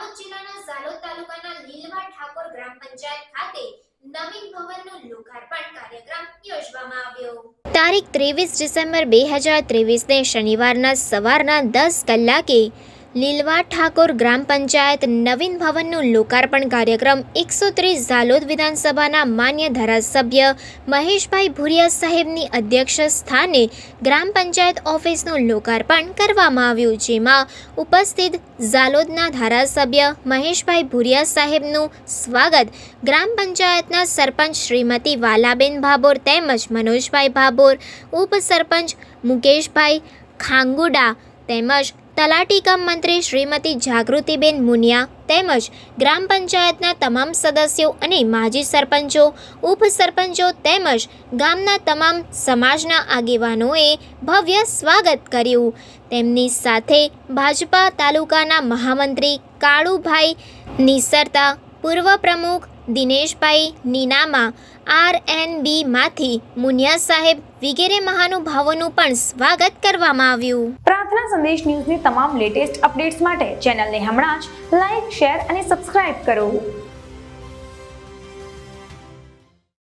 દાહોદ જિલ્લાના ઝાલોદ તાલુકાના લીલવા ઠાકોર ગ્રામ પંચાયત ખાતે નવીન ભવનનું લોકાર્પણ કાર્યક્રમ યોજવામાં આવ્યો। તારીખ 23 ડિસેમ્બર 2023ને શનિવારના સવારના 10 કલાકે લીલવા ઠાકોર ગ્રામ પંચાયત નવીન ભવનનું લોકાર્પણ કાર્યક્રમ 130 ઝાલોદ વિધાનસભાના માન્ય ધારાસભ્ય મહેશભાઈ ભુરિયા સાહેબની અધ્યક્ષ સ્થાને ગ્રામ પંચાયત ઓફિસનું લોકાર્પણ કરવામાં આવ્યું, જેમાં ઉપસ્થિત ઝાલોદના ધારાસભ્ય મહેશભાઈ ભુરિયા સાહેબનું સ્વાગત ગ્રામ પંચાયતના સરપંચ શ્રીમતી વાલાબેન ભાભોર તેમજ મનોજભાઈ ભાભોર, ઉપસરપંચ મુકેશભાઈ ખાંગુડા તેમજ તલાટી કમ મંત્રી શ્રીમતી જાગૃતિબેન મુનિયા તેમજ ગ્રામ પંચાયતના તમામ સદસ્યો અને માજી સરપંચો, ઉપસરપંચો તેમજ ગામના તમામ સમાજના આગેવાનોએ ભવ્ય સ્વાગત કર્યું। તેમની સાથે ભાજપા તાલુકાના મહામંત્રી કાળુભાઈ નિસરતા, પૂર્વ પ્રમુખ દિનેશભાઈ નીનામા, RNBમાંથી મુનિયા સાહેબ વગેરે મહાનુભાવોનું પણ સ્વાગત કરવામાં આવ્યું। પ્રાર્થના સંદેશ ન્યૂઝની તમામ લેટેસ્ટ અપડેટ્સ માટે ચેનલને હમણાં જ લાઈક, શેર અને સબસ્ક્રાઇબ કરો।